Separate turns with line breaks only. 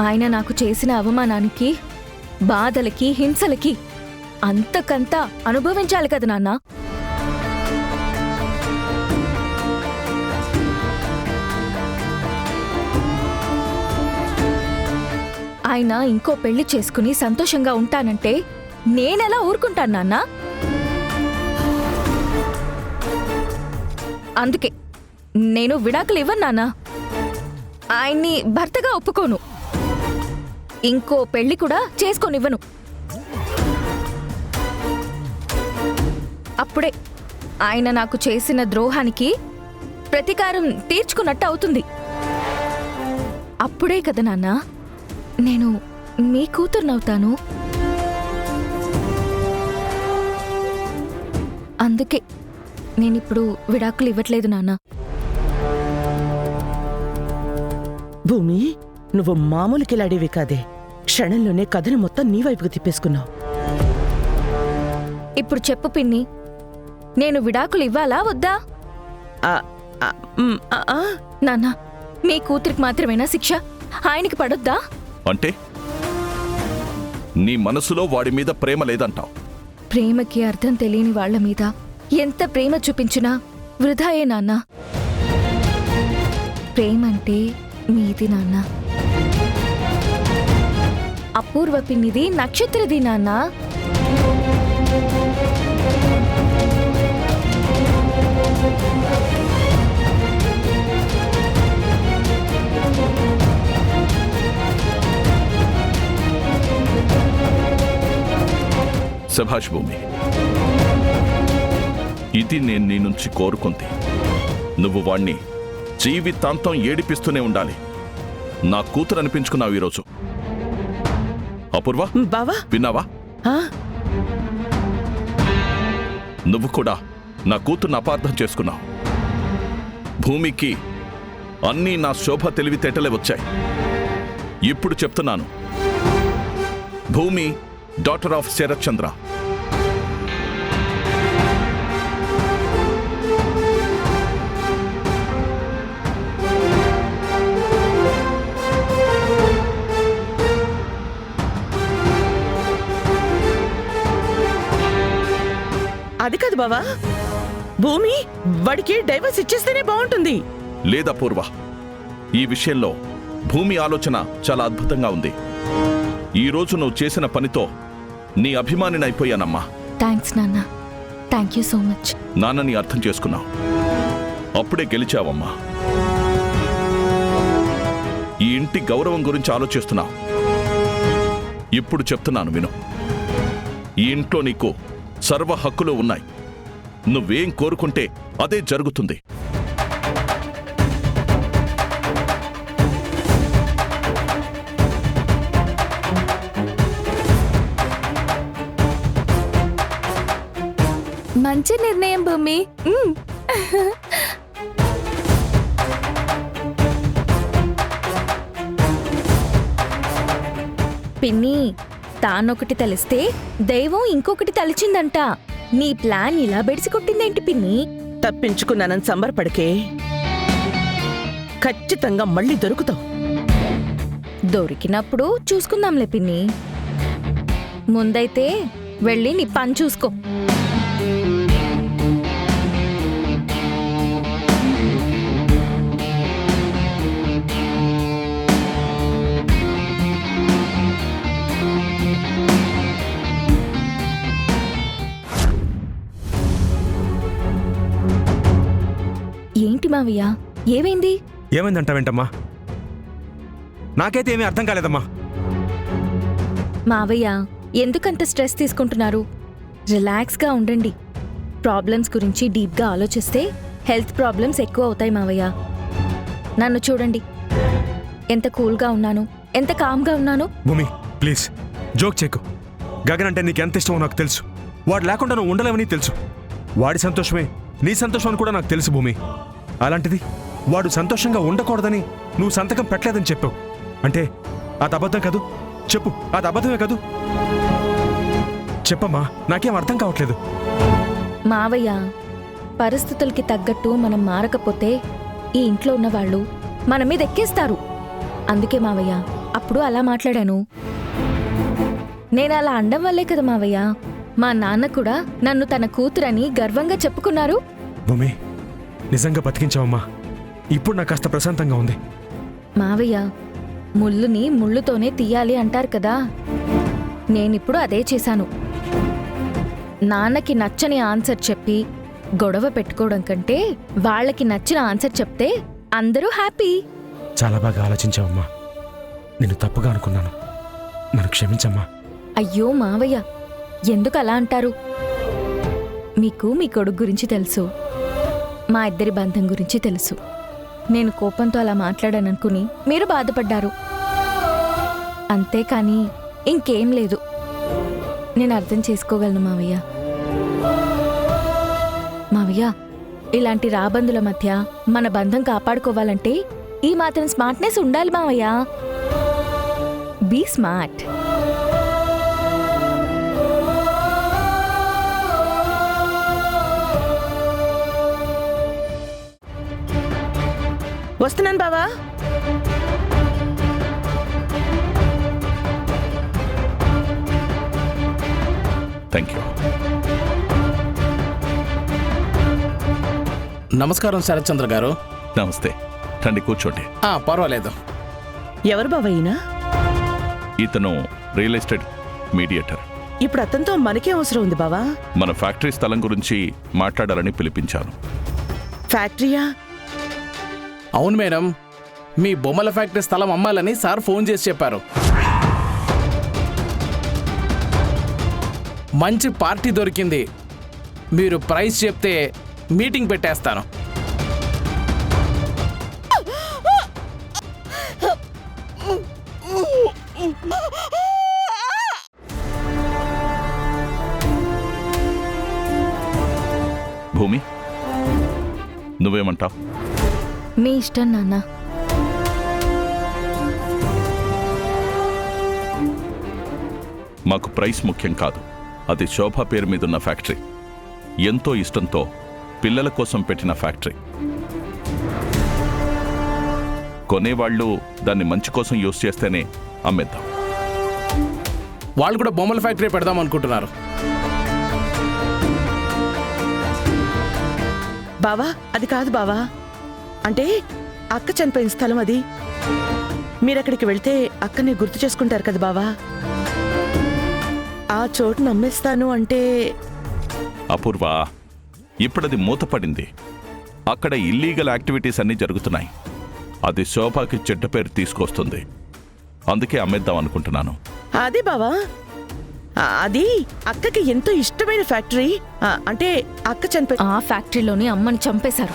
ఆయన నాకు చేసిన అవమానానికి, బాధలకి, హింసలకి అంతకంతా అనుభవించాలి కదా నాన్న. ఆయన ఇంకో పెళ్లి చేసుకుని సంతోషంగా ఉంటానంటే నేనెలా ఊరుకుంటాను నాన్న? అందుకే నేను విడాకులు ఇవ్వను నాన్న. ఆయన్ని భర్తగా ఒప్పుకోను, ఇంకో పెళ్లి కూడా చేసుకోనివ్వను. అప్పుడే ఆయన నాకు చేసిన ద్రోహానికి ప్రతీకారం తీర్చుకున్నట్టు అవుతుంది. అప్పుడే కదా నాన్న నేను మీ కూతుర్నవుతాను. అందుకే నేనిప్పుడు విడాకులు ఇవ్వట్లేదు నాన్న.
భూమి, నువ్వు మామూలు కిలాడేవి కాదే. క్షణంలోనే కథను మొత్తం నీ వైపుకు తిప్పేసుకున్నావు.
ఇప్పుడు చెప్పు పిన్ని, నేను విడాకులు ఇవ్వాలా వద్దా? నాన్న, మీ కూతురికి మాత్రమేనా శిక్ష? ఆయనకి పడొద్దా?
అంటే నీ మనసులో వాడి మీద ప్రేమ లేదంటావు?
ప్రేమకి అర్థం తెలియని వాళ్ల మీద ఎంత ప్రేమ చూపించినా వృధాయే నాన్న. ప్రేమంటే మీది నాన్న, అపూర్వ పిన్నిది, నక్షత్రది నాన్న.
శభాష్ భూమి, ఇది నేను నీ నుంచి కోరుకుంది. నువ్వు వాణ్ణి జీవితాంతం ఏడిపిస్తూనే ఉండాలి. నా కూతురు అనిపించుకున్నావు ఈరోజు. అపూర్వ,
బావా
విన్నావా? నువ్వు కూడా నా కూతుర్ని అపార్థం చేసుకున్నావు. భూమికి అన్నీ నా శోభ తెలివితేటలే వచ్చాయి. ఇప్పుడు చెప్తున్నాను, భూమి డాటర్ ఆఫ్ శరత్ చంద్ర.
అది కాదు బావా, భూమి వాడికి డైవర్స్ ఇచ్చేస్తేనే బాగుంటుంది.
లేదా పూర్వ, ఈ విషయంలో భూమి ఆలోచన చాలా అద్భుతంగా ఉంది. ఈ రోజు నువ్వు చేసిన పనితో నీ అభిమానిని అయిపోయానమ్మా.
థ్యాంక్స్ నాన్న, థ్యాంక్ యూ సో మచ్.
నాన్నని అర్థం చేసుకున్నావు, అప్పుడే గెలిచావమ్మా. ఈ ఇంటి గౌరవం గురించి ఆలోచిస్తున్నావు. ఇప్పుడు చెప్తున్నాను విను. ఈ ఇంట్లో నీకు సర్వ హక్కులు ఉన్నాయి. నువ్వేం కోరుకుంటే అదే జరుగుతుంది.
మంచి నిర్ణయం భూమి. పిన్ని, తానొకటి తెలిస్తే దైవం ఇంకొకటి తలిచిందంట. నీ ప్లాన్ ఇలా బెడిసి కొట్టిందేంటి పిన్ని?
తప్పించుకున్నానని సంబరపడకే, ఖచ్చితంగా మళ్ళీ దొరుకుతావు.
దొరికినప్పుడు చూసుకుందాంలే పిన్ని. ముందైతే వెళ్ళి నీ పని చూసుకో. ఏంటి మావయ్య, ఏమైంది?
ఏమైందంటావేంటమ్మా? నాకైతే ఏమీ అర్థం కాలేదమ్మా.
మావయ్య, ఎందుకంత స్ట్రెస్ తీసుకుంటున్నారు? రిలాక్స్గా ఉండండి. ప్రాబ్లమ్స్ గురించి డీప్గా ఆలోచిస్తే హెల్త్ ప్రాబ్లమ్స్ ఎక్కువ అవుతాయి మావయ్య. నన్ను చూడండి, ఎంత కూల్గా ఉన్నాను, ఎంత కామ్గా ఉన్నాను.
భూమి ప్లీజ్ జోక్ చేయకు. గగన్ అంటే నీకు ఎంత ఇష్టమో నాకు తెలుసు. వాడు లేకుండా నువ్వు ఉండలేవని తెలుసు. వాడి సంతోషమే నీ సంతోషం అని కూడా నాకు తెలుసు భూమి. అలాంటిది వాడు సంతోషంగా ఉండకూడదని నువ్వు సంతకం పెట్టలేదని చెప్పావు. అంటే అది అబద్ధం కాదు? చెప్పు, అది అబద్ధమే కాదు? చెప్పమ్మా, నాకేం అర్థం కావట్లేదు.
మావయ్య, పరిస్థితులకి తగ్గట్టు మనం మారకపోతే ఈ ఇంట్లో ఉన్నవాళ్ళు మన మీద ఎక్కేస్తారు. అందుకే మావయ్య, అప్పుడు నేనెప్పుడు అలా మాట్లాడాను? నేను అలా అనడం వల్లే కదా మావయ్య మా నాన్న కూడా నన్ను తన కూతురని గర్వంగా చెప్పుకున్నారు.
భూమి, నిజంగా బతికించావమ్మా. ఇప్పుడు నాకు కాస్త ప్రశాంతంగా ఉంది.
మావయ్య, ముళ్ళుని ముళ్ళుతోనే తీయాలి అంటారు కదా, నేనిప్పుడు అదే చేశాను. నాన్నకి నచ్చని ఆన్సర్ చెప్పి గొడవ పెట్టుకోవడం కంటే వాళ్ళకి నచ్చిన ఆన్సర్ చెప్తే అందరూ హ్యాపీ.
చాలా బాగా ఆలోచించావమ్మా. నేను తప్పుగా అనుకున్నాను. నన్ను క్షమించమ్మా.
అయ్యో మావయ్య, ఎందుకు అలా అంటారు? మీకు మీ కొడుకు గురించి తెలుసు, మా ఇద్దరి బంధం గురించి తెలుసు. నేను కోపంతో అలా మాట్లాడాననుకుని మీరు బాధపడ్డారు, అంతేకాని ఇంకేం లేదు. నేను అర్థం చేసుకోగలను మావయ్య. మావయ్య, ఇలాంటి రాబందుల మధ్య మన బంధం కాపాడుకోవాలంటే ఈ మాత్రం స్మార్ట్నెస్ ఉండాలి మావయ్య. Be smart.
వస్తున్నాను బావా.
Thank you.
నమస్కారం శరత్చంద్ర గారు.
నమస్తే, రండి కూర్చోండి.
పర్వాలేదు.
ఎవరు బావా ఈయన?
ఇతను రియల్ ఎస్టేట్ మీడియేటర్.
ఇప్పుడు అతనితో మనకే అవసరం ఉంది బావా.
మన ఫ్యాక్టరీ స్థలం గురించి మాట్లాడాలని పిలిపించాను.
ఫ్యాక్టరీయా?
అవును మేడం, మీ బొమ్మల ఫ్యాక్టరీ స్థలం అమ్మాలని సార్ ఫోన్ చేసి చెప్పారు. మంచి పార్టీ దొరికింది. మీరు ప్రైస్ చెప్తే మీటింగ్ పెట్టేస్తాను.
భూమి, నువ్వేమంటావు?
మీ ఇష్టం నాన్న.
మాకు ప్రైస్ ముఖ్యం కాదు. అది శోభ పేరు మీదున్న ఫ్యాక్టరీ. ఎంతో ఇష్టంతో పిల్లల కోసం పెట్టిన ఫ్యాక్టరీ. కొనేవాళ్ళు దాన్ని మంచి కోసం యూజ్ చేస్తేనే అమ్మేద్దాం.
వాళ్ళు కూడా బొమ్మల ఫ్యాక్టరీ పెడదాం అనుకుంటున్నారు.
బావా, అది కాదు బావా. అంటే అక్క చనిపోయిన స్థలం అది. మీరక్కడికి వెళ్తే అక్కని గుర్తు చేసుకుంటారు కదా బావా. ఆ చోటు నమ్మేస్తాను అంటే.
అపూర్వ, ఇప్పుడది మూతపడింది. అక్కడ ఇల్లీగల్ యాక్టివిటీస్ అన్నీ జరుగుతున్నాయి. అది శోభకి చెడ్డ పేరు తీసుకొస్తుంది. అందుకే అమ్మేద్దాం అనుకుంటున్నాను.
అదే బావా, అది అక్కకి ఎంతో ఇష్టమైన ఫ్యాక్టరీ. అంటే అక్క చనిపోయి
ఆ ఫ్యాక్టరీలోని అమ్మని చంపేశారు.